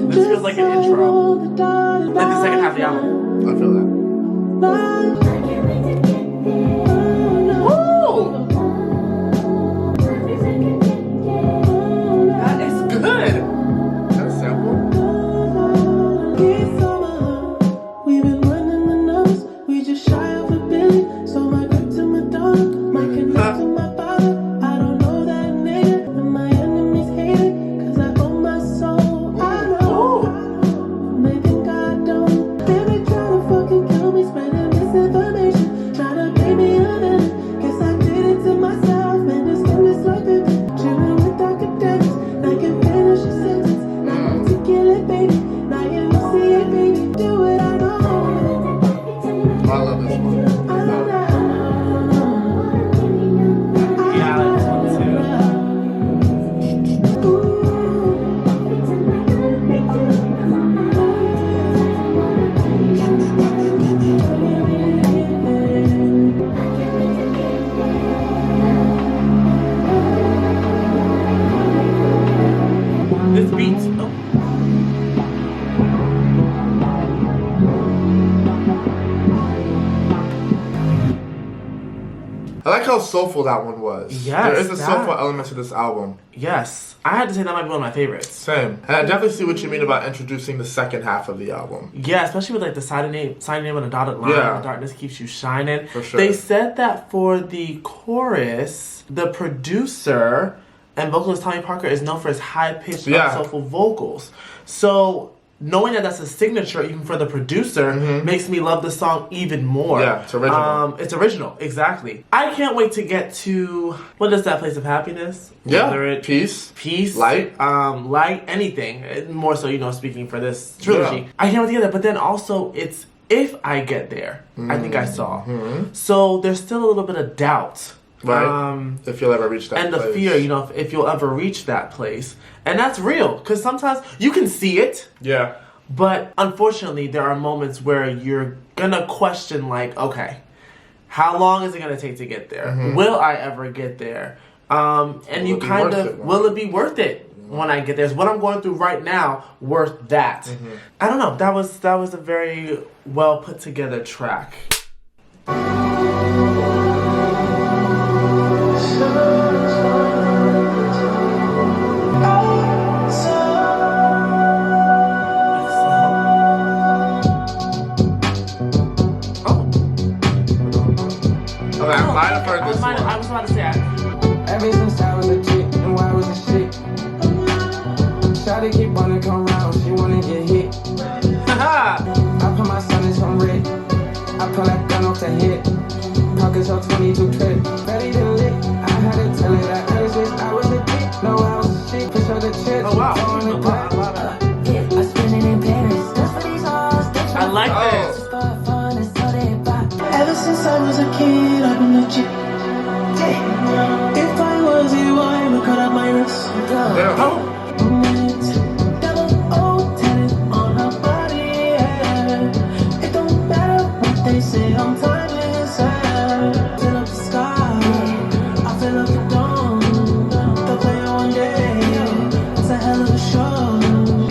This feels like an intro. Like the second half of the album. I feel that. Woo! That is good. That's simple. We've been running the nose. We just shy of a billion. So my grip to my dog, my connect to my father. I don't know that nigga, and my enemies hate it. Cause I own my soul. I know. They think I don't. They be trying to fucking kill me, spreading misinformation. Trying to pay me a villain. Guess I did it to myself, man. This thing is like a chilling with academics. Like a finish a sentence. Not articulate, baby. Now you see it, baby. Do it, I know. I love this one. Yeah, I like this one too. This beat. Oh. I like how soulful that one was. Yes, there is a that- soulful element to this album. Yes, I had to say that might be one of my favorites. Same. And I definitely see what you mean about introducing the second half of the album. Yeah, especially with like the sign name on a dotted line. Yeah. The darkness keeps you shining. For sure. They said that for the chorus, the producer and vocalist Tommy Parker is known for his high-pitched, soulful vocals. So knowing that that's a signature even for the producer makes me love the song even more. Yeah, it's original. It's original, exactly. I can't wait to get to, what is that place of happiness? Yeah, Whether it- peace. Light, anything. More so, speaking for this trilogy. Yeah. I can't wait to get there, but then also it's if I get there. I think I saw. So there's still a little bit of doubt. Right. If you'll ever reach that and place. the fear, if you'll ever reach that place. And that's real, because sometimes you can see it, Yeah. but unfortunately there are moments where you're gonna question, like, okay, how long is it gonna take to get there? Will I ever get there? And you kind of, will it be worth it when I get there? Is what I'm going through right now worth that? I don't know. That was a very well put together track. I was about to say Ever since I was a chick and why I was a shit. Shawty keep wanna come round, she wanna get hit. I put my son in some red. I pull that gun off the head. Pockets on 22 trip. Ready to lick. I had to tell her that I was a dick. No, I was a shit. Push her the chips. Oh, wow. I spend it in Paris. That's for these hoes. I like this. Ever since I was a kid, I've been legit. If I was you, I would cut out my wrist. Double O tatted on her body. Yeah. It don't matter what they say, I'm timeless. Yeah. Fill up the sky, I fill up the dome. The player one day, it's a hell of a show.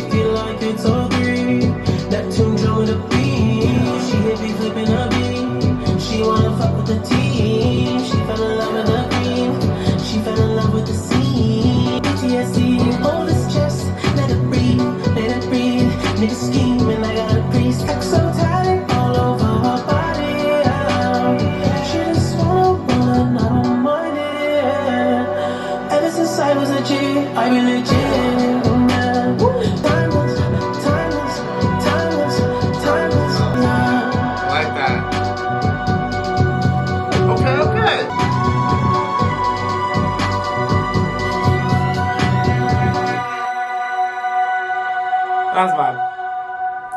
Feel like it's all green. Neptune drum with a beat. She hit me flipping her beat. She wanna fuck with the team. She fell in love with the green. She fell in love with the scene. PTSD, hold this chest. Let it breathe, let it breathe. Nigga scheming like I got a priest. So tight all over her body. Yeah. She just wanna not mind it. Ever since I was a G, I been legit. Yeah. Timeless, timeless, timeless, timeless. Yeah. Like that. Okay. That's vibe.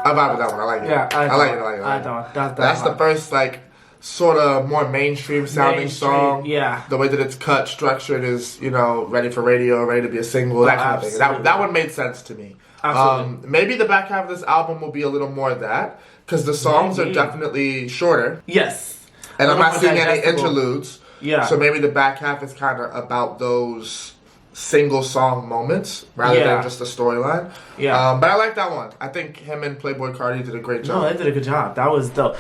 I vibe with that one. I like it. Yeah, I like it. That's the first, like, sort of more mainstream sounding song. Yeah. The way that it's cut, structured is, ready for radio, ready to be a single, that kind of thing. That one made sense to me. Absolutely. Maybe the back half of this album will be a little more of that, because the songs are definitely shorter. Yes. And I'm not seeing any interludes. Yeah. So maybe the back half is kind of about those single song moments rather than just a storyline. Yeah. But I like that one. I think him and Playboi Carti did a great job. No, they did a good job. That was dope.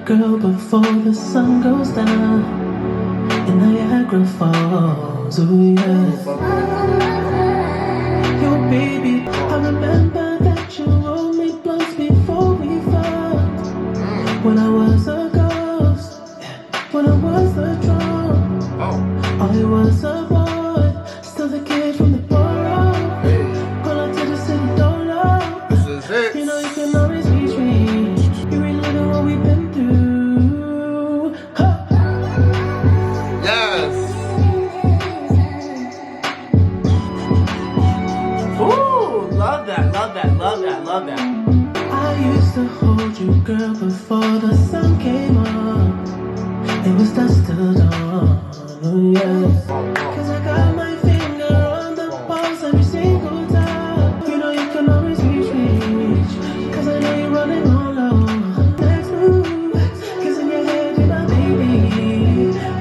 Girl, before the sun goes down in Niagara Falls, oh yeah. Yo, baby, I remember that you rolled me blunts before we fought. When I was a ghost, when I was the drum, I was a boy, still the kid from the borough. Pull up to the city, don't know. This is it. You know you can always reach me. You ain't living what we've been through. Love that. I used to hold you, girl, before the sun came up. It was dusk till dawn, oh yeah. Cause I got my finger on the pulse every single time. You know you can always reach. Cause I know you're running on low. Next move, cause in your head you're my baby.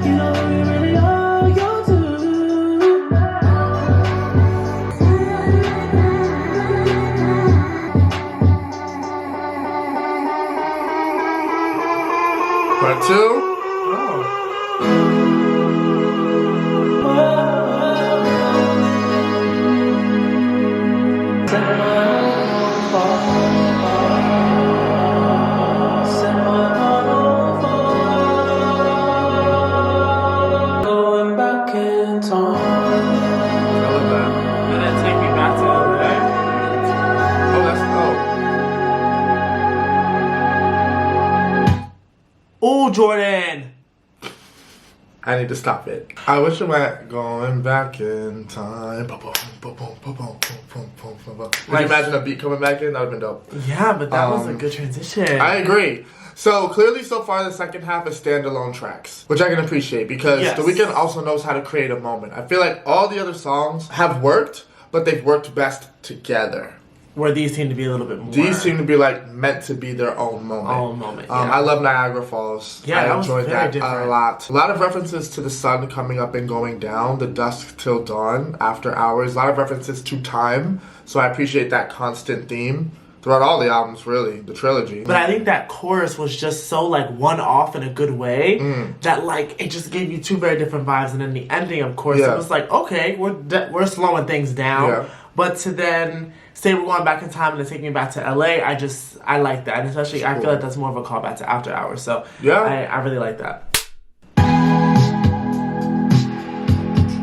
You know we really are yours too. Part 2. Going back in time. And then take me back to LA. Oh, that's Oh, Jordan. I need to stop it. I wish it went going back in time. Boom, boom, boom, boom, boom, boom, boom, boom, boom, boom. Can you imagine a beat coming back in? That would have been dope. Yeah, but that was a good transition. I agree. So clearly, so far, the second half is standalone tracks, which I can appreciate because The Weeknd also knows how to create a moment. I feel like all the other songs have worked, but they've worked best together. Where these seem to be a little bit more. These seem to be like meant to be their own moment. Yeah. I love Niagara Falls. Yeah, I enjoyed that different. a lot. A lot of references to the sun coming up and going down, the dusk till dawn, after hours. A lot of references to time. So I appreciate that constant theme throughout all the albums, really, the trilogy. But I think that chorus was just so like one off in a good way that like it just gave you two very different vibes. And then the ending, of course, it was like, okay, we're slowing things down. Yeah. But to then say we're going back in time and then take me back to LA, I like that. And especially, I feel like that's more of a callback to After Hours. So yeah, I really like that.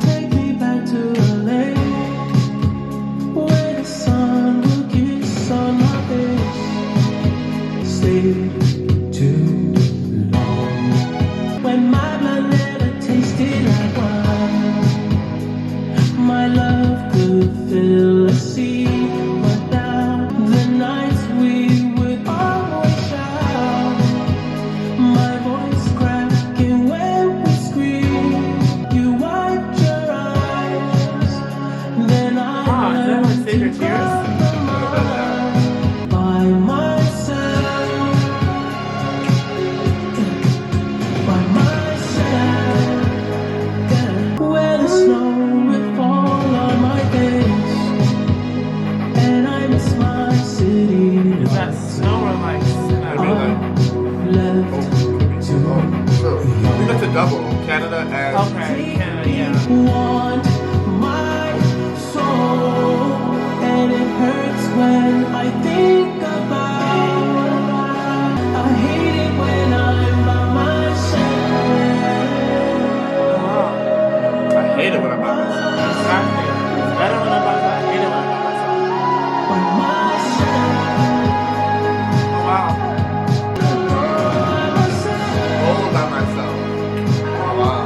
Take me back to LA, where the sun will kiss on my face. Stay too long. When my blood never tasted like wine, my love could fill a sea. But now the nights we would always shout, my voice cracking when we scream. You wiped your eyes, then I learned to compromise by myself, where the snow would fall on my face, and I miss my city. Is that snow or like Left we got to double Canada and Canada, yeah. want my soul, and it hurts when I think about. I hate it when I'm by myself. I hate it when I'm by myself. Exactly. It's better when I'm by myself. I hate it when I'm by myself. Wow. All by myself. Oh, wow.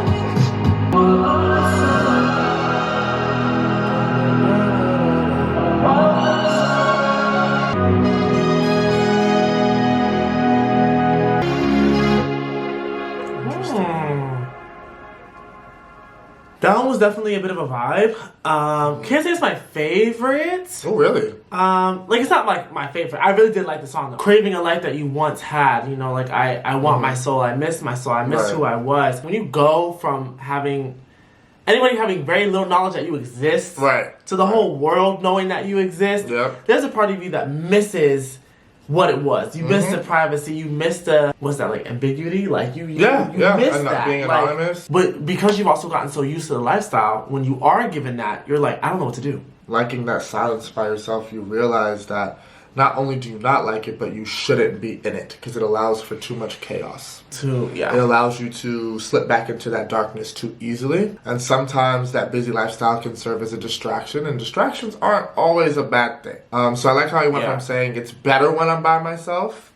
That one was definitely a bit of a vibe. Can't say it's my favorite. Oh, really? Like, it's not like my favorite. I really did like the song though. Craving a life that you once had. You know, like I want my soul. I miss my soul. I miss who I was. When you go from anybody having very little knowledge that you exist, to the whole world knowing that you exist, there's a part of you that misses what it was. You missed the privacy. You missed the, what's that, like, ambiguity? Like, you missed and that. Being anonymous. But because you've also gotten so used to the lifestyle, when you are given that, you're like, I don't know what to do. Liking that silence by yourself, you realize that not only do you not like it, but you shouldn't be in it because it allows for too much chaos. It allows you to slip back into that darkness too easily. And sometimes that busy lifestyle can serve as a distraction, and distractions aren't always a bad thing. So I like how he went from saying it's better when I'm by myself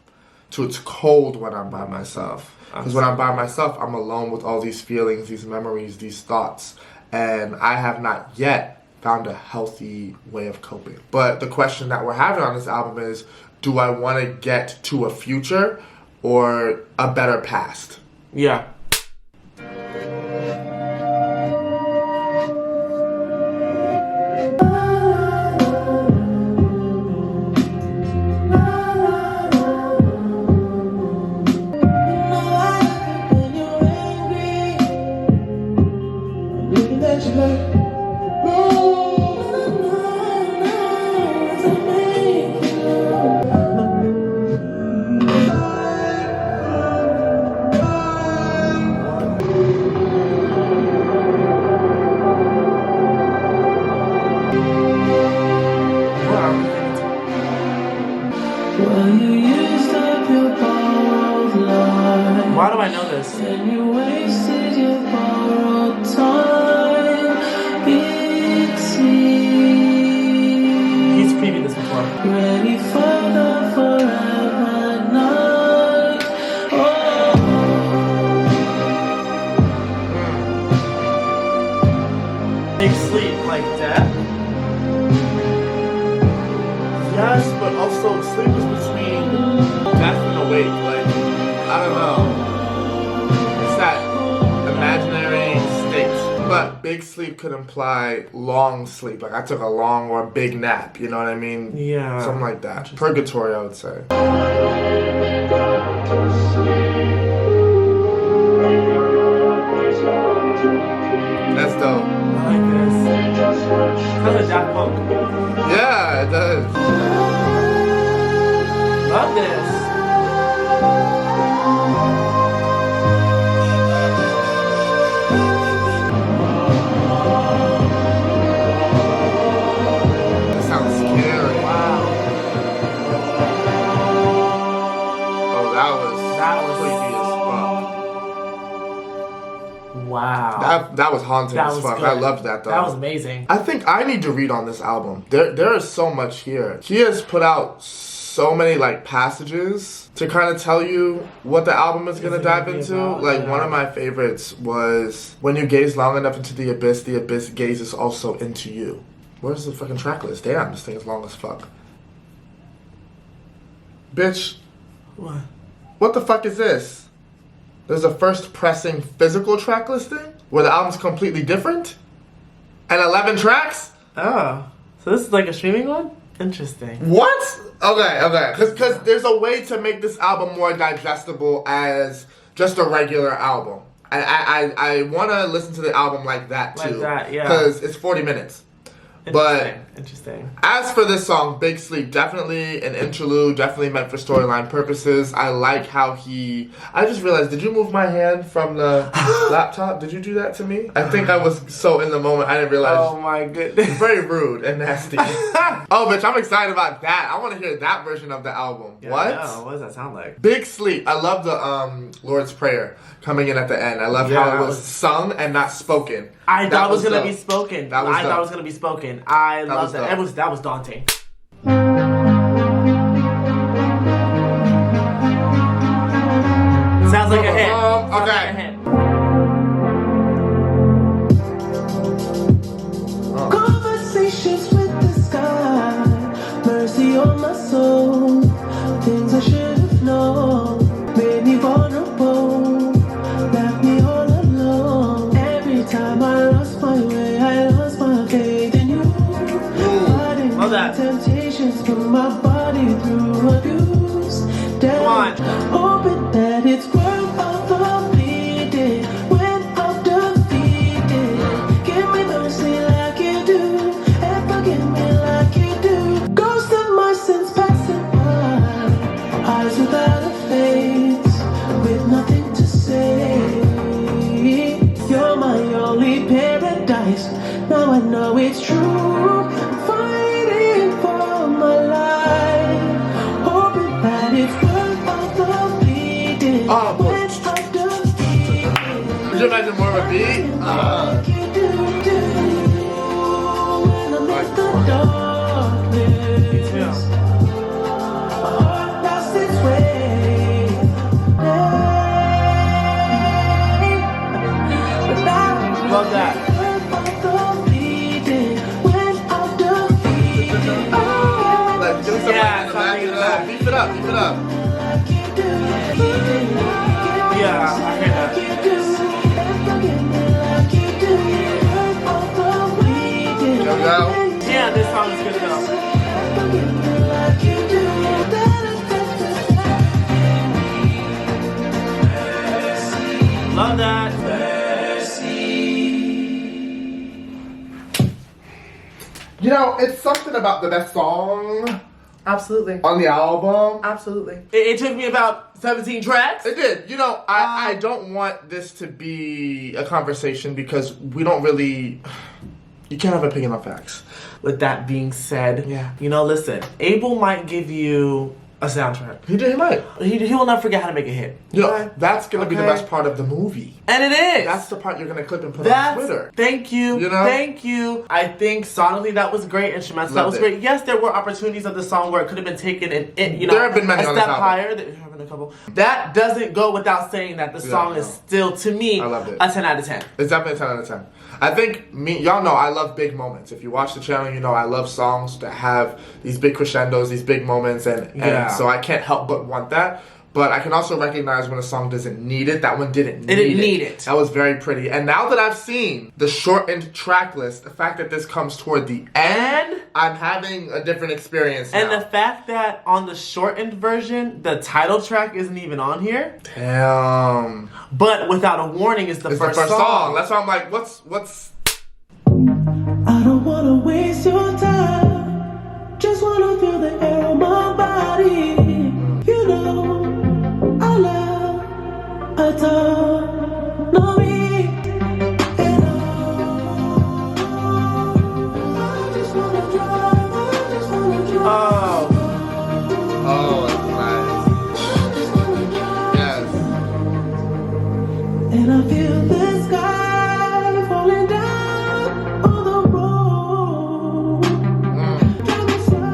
to it's cold when I'm by myself. Because when I'm by myself, I'm alone with all these feelings, these memories, these thoughts. And I have not yet found a healthy way of coping. But the question that we're having on this album is, do I want to get to a future or a better past? Yeah. Why do I know this? And you wasted your borrowed time. Big sleep. He's previewed this before. Ready for the forever night. Big sleep, like death? Yes, but also sleep is between death and awake. Like, I don't know. It's that imaginary state. But big sleep could imply long sleep. Like I took a long or a big nap. You know what I mean? Yeah. Something like that. Purgatory, I would say. That's dope. I like this. Kind of Daft Punk. Yeah, it does. Love this. That sounds scary. Wow. Oh, that was creepy as fuck. Wow. That was haunting as fuck. Good. I loved that though. That was amazing. I think I need to read on this album. There is so much here. He has put out so many like passages to kind of tell you what the album is gonna dive into. Like one of my favorites was, when you gaze long enough into the abyss gazes also into you. Where's the fucking track list? Damn, this thing is long as fuck. Bitch. What? What the fuck is this? There's a first pressing physical track listing where the album's completely different? And 11 tracks? Oh. So this is like a streaming one? Interesting. What? Okay. Because there's a way to make this album more digestible as just a regular album. I want to listen to the album like that too. Like that, yeah. Because it's 40 minutes. Interesting. As for this song, Big Sleep, definitely an interlude, definitely meant for storyline purposes. I like how I just realized, did you move my hand from the laptop? Did you do that to me? I think I was so in the moment, I didn't realize. Oh my goodness. Very rude and nasty. Oh, bitch, I'm excited about that. I want to hear that version of the album. Yeah, what? What does that sound like? Big Sleep. I love the Lord's Prayer coming in at the end. I love how it was sung and not spoken. I thought it was going to be spoken. I thought it was going to be spoken. I love that. That was daunting. Sounds like a hit. Okay. Conversations with the sky. Mercy on my soul. Things I should have known. Made me vulnerable. Left me all alone. Every time I lost my my body through abuse. Come on. Hoping that it's worth all the bleeding. When I'm defeated, give me mercy like you do, and forgive me like you do. Ghost of my sins passing by, eyes without a face, with nothing to say. You're my only paradise. Now I know it's true. I'm fighting for my life, hoping that it's worth all the bleeding. When I'm defeated, Could you imagine more of a beat? like you do. When I'm in the darkness, my heart lost its way. Love that. Like, give me some Yeah, in the back, something in the back. Beef it up, beef it up. Yeah, I hear that. Yo, yo. Yeah, this song is good though. Love that. You know, it's something about the best song Absolutely. on the album. Absolutely. It took me about 17 tracks. It did. You know, I don't want this to be a conversation because we don't really... You can't have an opinion on facts. With that being said, Yeah. you know, listen, Abel might give you a soundtrack. He did, he might. He will not forget how to make a hit. You know, Okay? that's going to be the Okay. best part of the movie. And it is. That's the part you're going to clip and put on Twitter. Thank you. You know? Thank you. I think sonically that was great. Instrumental, that Loved was it. great. Yes, there were opportunities of the song where it could have been taken and you know, There have been many a on this step album. higher. There have been a couple. That doesn't go without saying that the song is still, to me, I loved it. a 10 out of 10. It's definitely a 10 out of 10. I think y'all know I love big moments. If you watch the channel, you know I love songs that have these big crescendos, these big moments, and so I can't help but want that. But I can also recognize when a song doesn't need it. That one didn't need it. That was very pretty. And now that I've seen the shortened track list, the fact that this comes toward the end, I'm having a different experience now. And the fact that on the shortened version, the title track isn't even on here. Damn. But Without a Warning is the It's first the first song. song. That's why I'm like, what's... I don't wanna waste your time. Just wanna feel the air on my body. You know, I love autonomy. And I just wanna drive. I just wanna drive. Oh, that's nice. Yes. And I feel the sky falling down on the road. Drive me slow.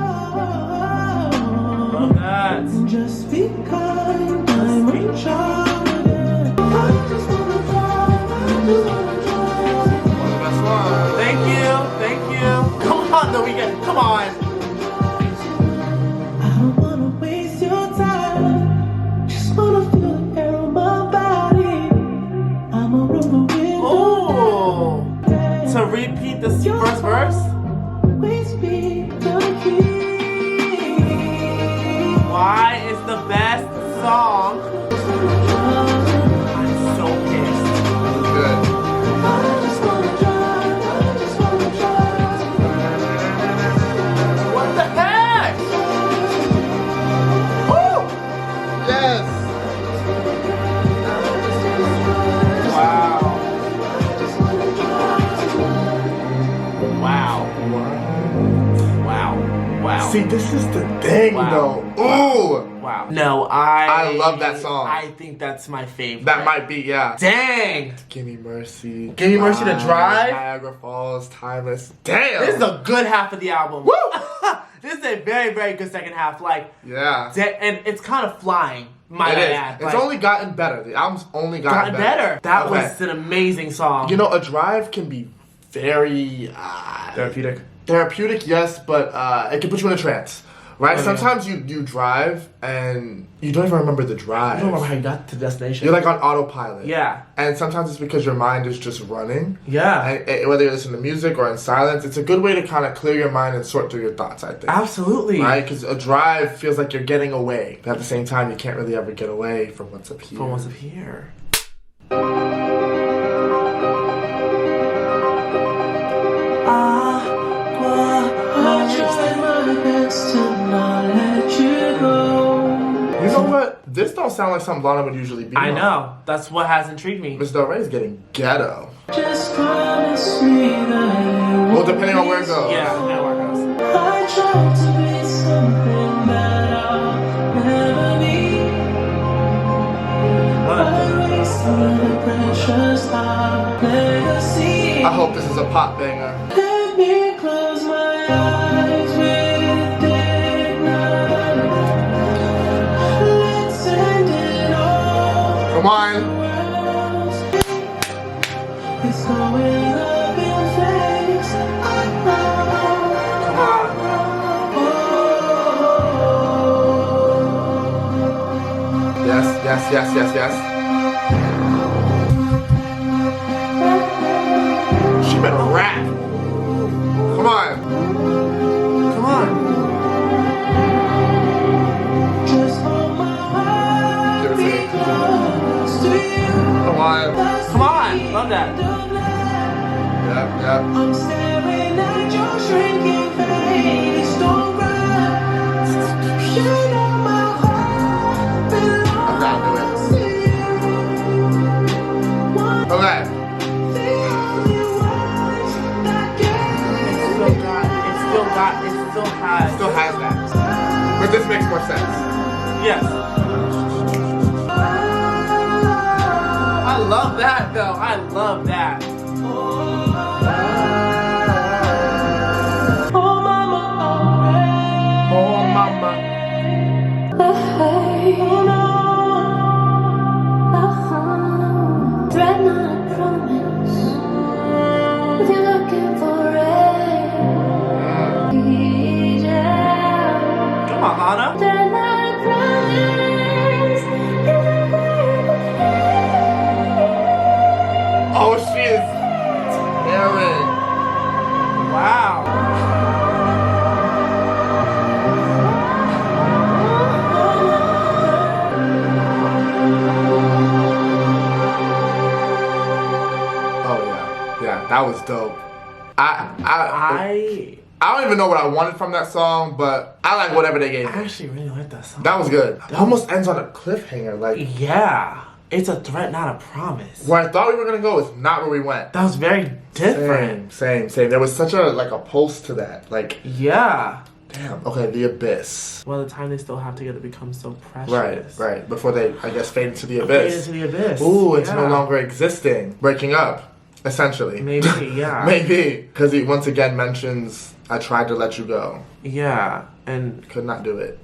Love that. Just be kind, I'm recharged. I just wanna drive, I just wanna drive. One of the best ones. Thank you. Thank you. Come on, The Weeknd. Come on. I don't wanna waste your time. Just wanna feel the air on my body. I'm a rover with Ooh. the To repeat the first verse? waste be the key. Why is the best song? I'm so pissed. Good. I just wanna drive, I just wanna drive. What the heck? Woo! Yes. Wow. Wow. Wow. Wow. See, this is the thing, Wow. though. Ooh. Wow. No, I love that song. I think that's my favorite. That might be, yeah. Dang. Give Me Mercy. Give Me Mercy to Drive? Niagara Falls, Timeless. Damn. This is a good half of the album. Woo! This is a very, very good second half. Like, Yeah. and it's kind of flying, might I It is. add. It's only gotten better. The album's only gotten better. That Okay. was an amazing song. You know, a drive can be very... therapeutic. Therapeutic, yes, but it can put you in a trance. Right? Sometimes you drive and you don't even remember the drive. You don't remember how you got to the destination. You're like on autopilot. Yeah. And sometimes it's because your mind is just running. Yeah. And whether you're listening to music or in silence, it's a good way to kind of clear your mind and sort through your thoughts, I think. Absolutely. Right? Because a drive feels like you're getting away. But at the same time, you can't really ever get away from what's up here. From what's up here. You know what? This don't sound like something Lana would usually be. I know. That's what has intrigued me. Miss Del Rey's getting ghetto. Just promise me that you Well, depending on where it goes. Yeah, depending on where it goes. I tried to be something that I'll never be. I wasted the precious time, legacy. I hope this is a pop banger. Let me close my eyes with it now. Let's end it all. Come on. It's going up in flames. Come on. Yes, yes, yes, yes, yes. She better rap. Come on. Come on. Just hold my heart, Give it to be me. close to you. Come on. Come on. Love that. Yep, yep. I'm staring at your shrinking face. Don't run. You know my heart belongs to you. Okay. The only ones that get It still has. Still has that. But this makes more sense. Yes. I love that though. I love that. Oh mama, Oh, mama. oh no. Thread not a promise. If you're looking for it, Come on, Lana. thread not a promise. Oh, she is tearing. Wow. Oh yeah, yeah, that was dope. I don't even know what I wanted from that song, but I like whatever they gave I me. actually really like that song. That was good. It almost ends on a cliffhanger, like Yeah. It's a threat, not a promise. where I thought we were gonna go is not where we went. That was very different. Same. There was such a like a pulse to that. Like, Yeah. damn. Okay, the abyss. Well, the time they still have together becomes so precious. Right. Before they, I guess, fade into the Fade abyss. into the abyss. Ooh, it's Yeah. no longer existing. Breaking up, essentially. Maybe, yeah. Maybe because he once again mentions, "I tried to let you go, Yeah, and could not do it."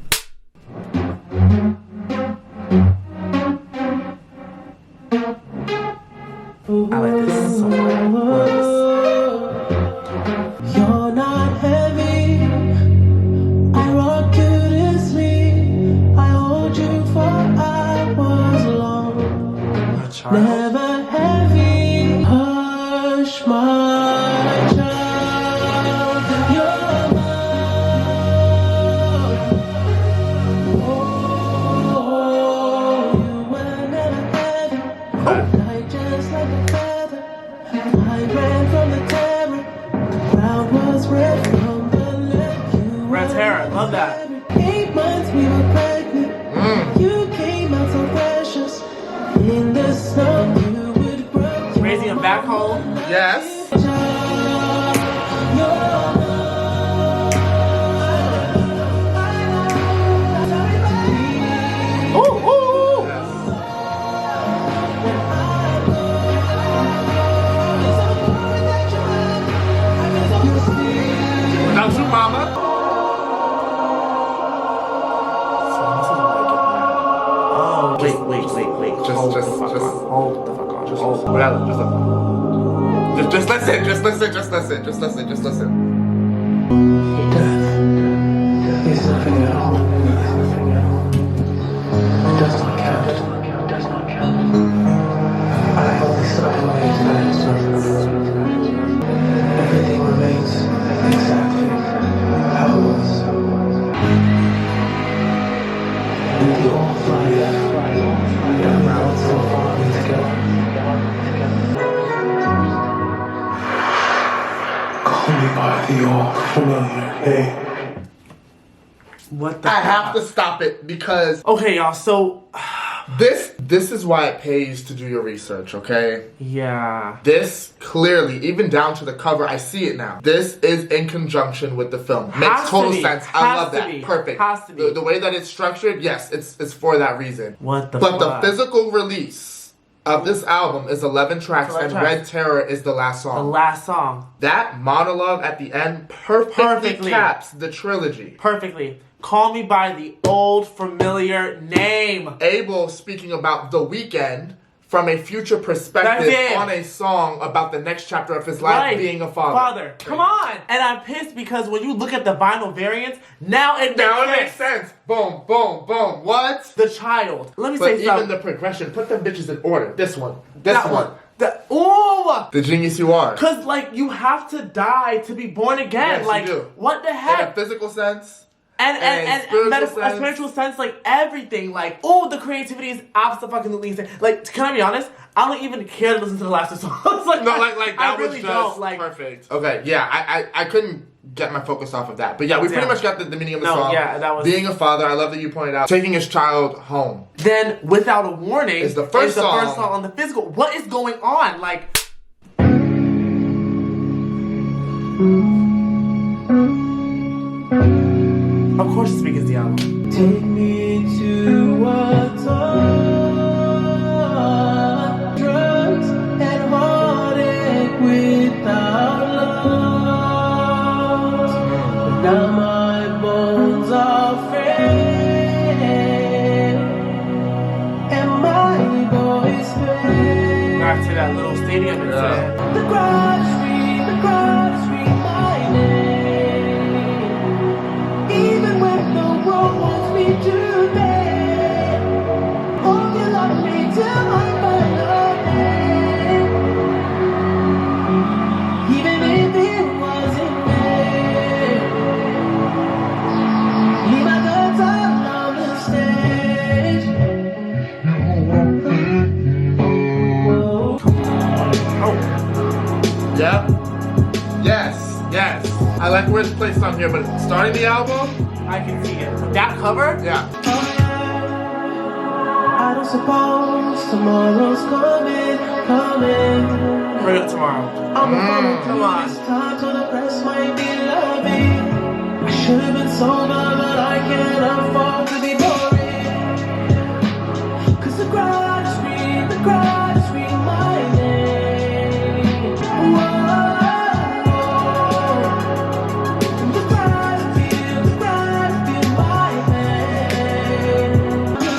I like this so much. You're not heavy. I rock you to sleep. I hold you for hours long. My child. Never heavy. Hush, my child. You're mine. Oh, you were never heavy. Light just like a feather. I ran from the terror. The ground was red from the left. You Red were Terror, love that. 8 months we were pregnant. You came out so precious. In the snow you would grow. Raising him back home. Yes. Ooh, ooh, ooh. Without you, mama. Oh, wait. Just- Hold just- the fuck just- on. Hold the fuck on. Just Hold. whatever. Just listen. Just listen. Death is not figure it out. It does not count. It does not count. I have only certain ways to answer. Everything remains exactly how it was. And the old fire that round so far together. Call me by the old familiar name. What the I have fuck? to stop it because Okay, y'all, so this is why it pays to do your research, okay? yeah. This clearly, even down to the cover, I see it now. This is in conjunction with the film. Makes Has to total be. sense. I Has love to that. be. Perfect. Has to be. The way that it's structured, yes, it's for that reason. What the But fuck? the physical release of this album is 11 tracks, 11 and tracks. Red Terror is the last The song. last song. That monologue at the end perfectly caps the trilogy. Perfectly. Call me by the old familiar name. Abel speaking about The Weeknd from a future perspective That's it. on a song about the next chapter of his life being a father. Come on. And I'm pissed because when you look at the vinyl variants, now it Makes sense. Boom, boom, boom. What? The child. Let me But say even something. the progression, put them bitches in order. This one. This That one. one. Ooh. The genius you are. Cause like you have to die to be born again. Yes, like you do. what the In a heck? physical sense. And a spiritual sense. a spiritual sense, like everything, like the creativity is absolutely insane. Like, can I be honest? I don't even care to listen to the last two songs. like, No, like that I was really just don't. Like, perfect. Okay, yeah, I couldn't get my focus off of that. But yeah, we pretty Damn. much got the meaning of the No, song. yeah, that was- Being a father, I love that you pointed out. Taking his child home. then, without a warning, Is the first song. on the physical. What is going on? Like, of course, it's because the album. Take me to a dark drugs and heartache without love. But now my bones are frayed and my voice fades. Back to that little stadium and said, The crowd scream my name. Even when the world wants me to bed, oh, you love me till I find a name. Even if it wasn't there, leave my guts out on the stage. Whoa. "Oh, Yeah. Yes. I like where it's placed on here, but starting the album, I can see it." That cover, yeah. I don't suppose tomorrow's coming. bring it tomorrow. I'm come on. This time till the press might be loving. I should have been sober, but I can't afford to be boring. Cause the crowd scream my name. Whoa. The crowd feel my pain. You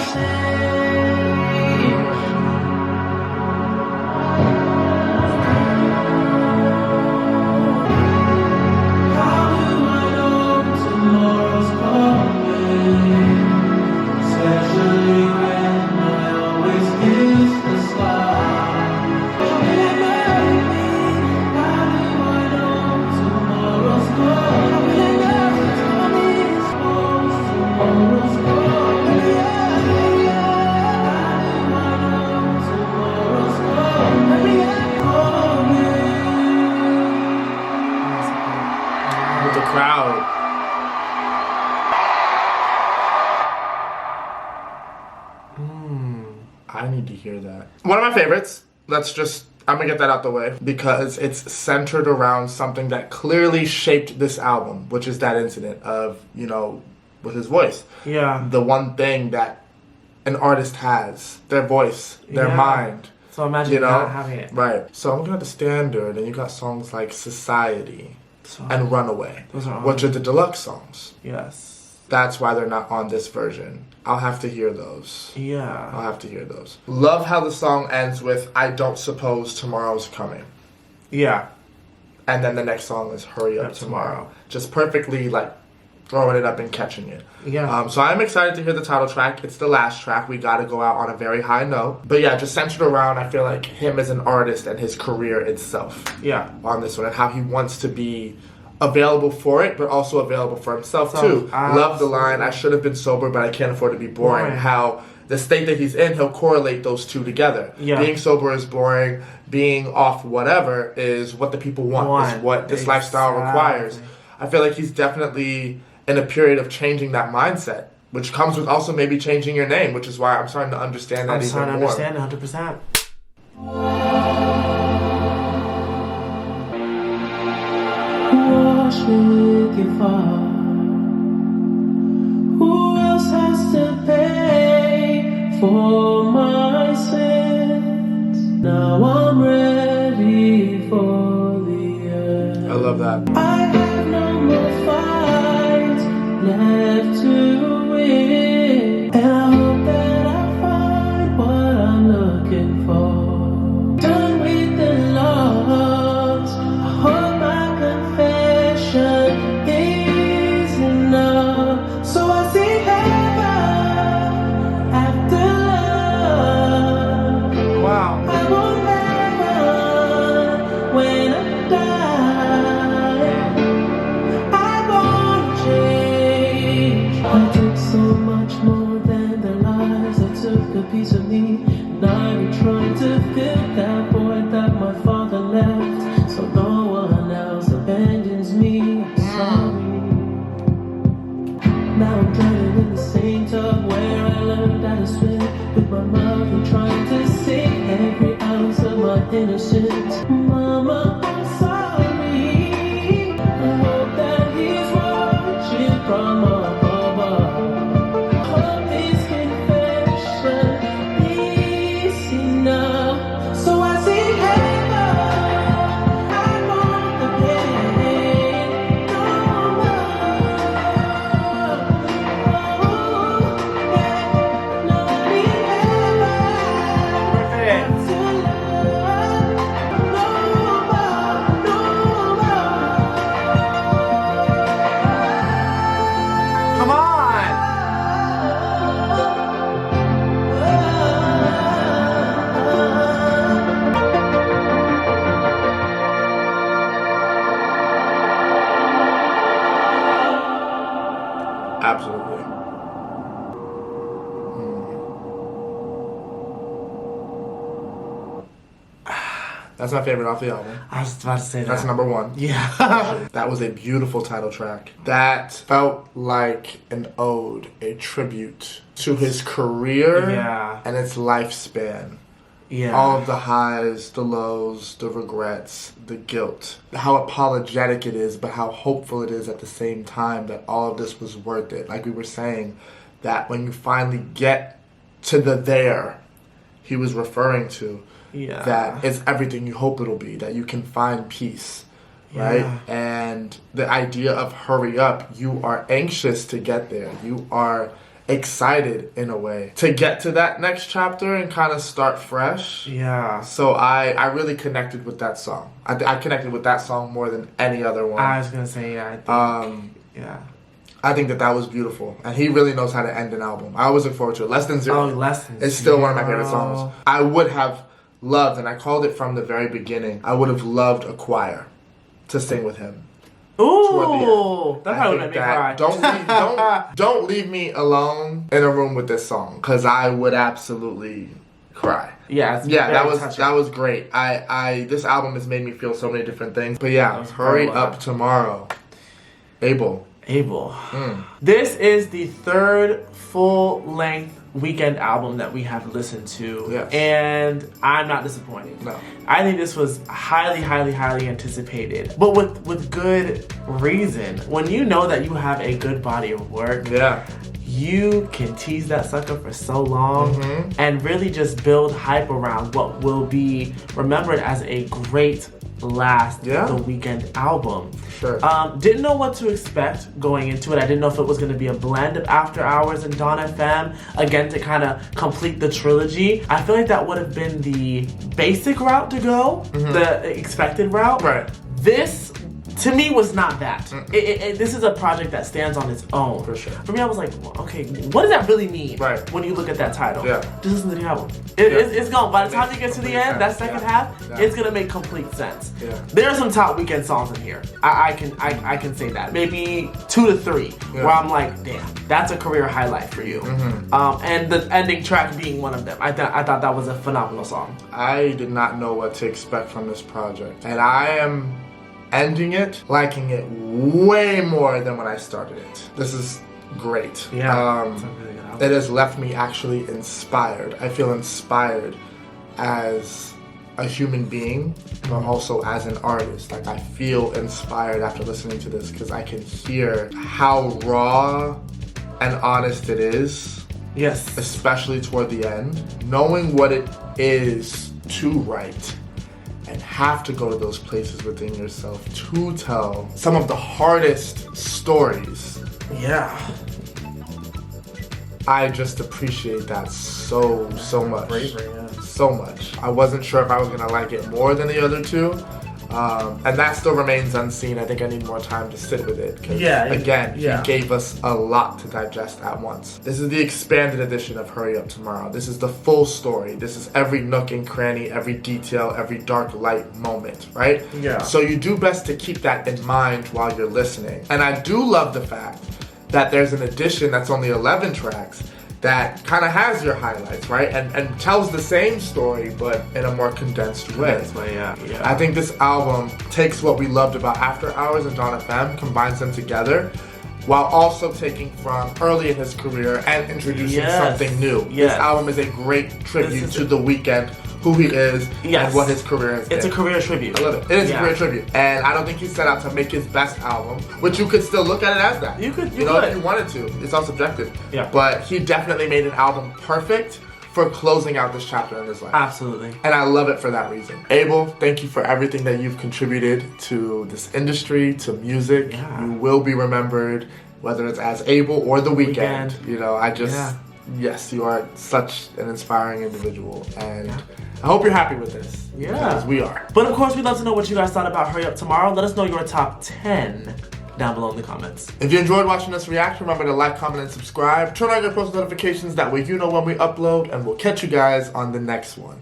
How do I know tomorrow's coming? Especially when I always miss the sky. How do I know tomorrow's coming? Tomorrow's coming. How do I know tomorrow's coming? With the crowd. I need to hear that. One of my favorites. I'm gonna get that out the way because it's centered around something that clearly shaped this album, which is that incident of, with his voice. Yeah. The one thing that an artist has, their voice, their Yeah. mind. So imagine not having it. Right. So I'm looking at the standard, and you got songs like Society So, and Runaway, Those are which are the deluxe songs. yes. That's why they're not on this version. I'll have to hear those. Yeah. I'll have to hear those. Love how the song ends with, I don't suppose tomorrow's coming. Yeah. And then the next song is Hurry Up Tomorrow. Just perfectly, throwing it up and catching it. Yeah. So I'm excited to hear the title track. It's the last track. We got to go out on a very high note. But yeah, just centered around, I feel like, him as an artist and his career itself. Yeah. On this one, and how he wants to be available for it, but also available for himself too. Love the line, I should have been sober, but I can't afford to be boring. How the state that he's in, he'll correlate those two together. Yeah. Being sober is boring. Being off whatever is what the people want. Is what this lifestyle requires. I feel like he's definitely in a period of changing that mindset, which comes with also maybe changing your name, which is why I'm starting to understand that even more. I'm starting to understand 100%. Wash me with your fire. Who else has to pay for my sins? Now I'm ready for the end. I love that. I have no more fights left to win, and I hope that I find what I'm looking for. Done with the loss. I hope my confession is enough. So I see heaven after love. Wow. I want heaven when I die. I want change. I took so much more than the lies that took a piece of me. Now I'm trying to fill that void that my father left, so no one else abandons me. I'm sorry. Now I'm drowning in the same tub where I learned how to swim with my mouth and trying to save every ounce of my innocence. Mama, I'm sorry. I hope that he's watching from above. I hope his confession is enough. So I see heaven. I want the pain no more. No, I need heaven to love. No more, no Come on. Absolutely. That's my favorite off the album. I was about to say that. That's number one. Yeah. That was a beautiful title track. That felt like an ode, a tribute to his career and its lifespan. Yeah. All of the highs, the lows, the regrets, the guilt. How apologetic it is, but how hopeful it is at the same time that all of this was worth it. Like we were saying, that when you finally get to the there he was referring to, that it's everything you hope it'll be, that you can find peace, right? And the idea of hurry up, you are anxious to get there. You are excited in a way to get to that next chapter and kind of start fresh. So I really connected with that song. I connected with that song more than any other one. I was gonna say I think that was beautiful, and he really knows how to end an album. I always look forward to it. Less Than Zero. It's still one of my favorite songs. I would have loved, and I called it from the very beginning, I would have loved a choir to sing with him. Ooh, that probably would make me cry. Don't leave me alone in a room with this song, because I would absolutely cry. That was great. This album has made me feel so many different things. But yeah, Hurry Up Tomorrow. Abel. This is the third full-length Weeknd album that we have listened to, and I'm not disappointed. No, I think this was highly, highly, highly anticipated, but with good reason. When you know that you have a good body of work, you can tease that sucker for so long and really just build hype around what will be remembered as a great last The Weeknd album. Didn't know what to expect going into it. I didn't know if it was going to be a blend of After Hours and Dawn FM, again to kind of complete the trilogy. I feel like that would have been the basic route to go, the expected route. This to me was not that. This is a project that stands on its own. For sure. For me, I was like, well, okay, what does that really mean? Right. When you look at that title. Yeah. Just listen to the album. It's gone. By the time you get to the end, that second half, Yeah. it's gonna make complete sense. Yeah. There are some top Weeknd songs in here. I can say that. Maybe 2 to 3 where I'm like, damn, that's a career highlight for you. And the ending track being one of them. I thought that was a phenomenal song. I did not know what to expect from this project, and I am ending it liking it way more than when I started it. This is great. Yeah. It has left me actually inspired. I feel inspired as a human being, but also as an artist. Like, I feel inspired after listening to this because I can hear how raw and honest it is. Yes. Especially toward the end. Knowing what it is to write and have to go to those places within yourself to tell some of the hardest stories. Yeah. I just appreciate that so much. Bravery, yeah. So much. I wasn't sure if I was gonna like it more than the other two. And that still remains unseen. I think I need more time to sit with it. Cause again, he gave us a lot to digest at once. This is the expanded edition of Hurry Up Tomorrow. This is the full story. This is every nook and cranny, every detail, every dark light moment, right? Yeah. So you do best to keep that in mind while you're listening. And I do love the fact that there's an edition that's only 11 tracks that kind of has your highlights, right? And tells the same story, but in a more condensed way. I think this album takes what we loved about After Hours and Dawn FM, combines them together, while also taking from early in his career and introducing something new. This album is a great tribute to The Weeknd, who he is, and what his career has been. It's a career tribute. I love it. It is a career tribute. And I don't think he set out to make his best album, which you could still look at it as that. You could. If you wanted to. It's all subjective. Yeah. But he definitely made an album perfect for closing out this chapter in his life. Absolutely. And I love it for that reason. Abel, thank you for everything that you've contributed to this industry, to music. Yeah. You will be remembered, whether it's as Abel or The Weeknd. You know, yes, you are such an inspiring individual. And I hope you're happy with this. Yeah. Because we are. But of course, we'd love to know what you guys thought about Hurry Up Tomorrow. Let us know your top 10 down below in the comments. If you enjoyed watching us react, remember to like, comment, and subscribe. Turn on your post notifications, that way you know when we upload, and we'll catch you guys on the next one.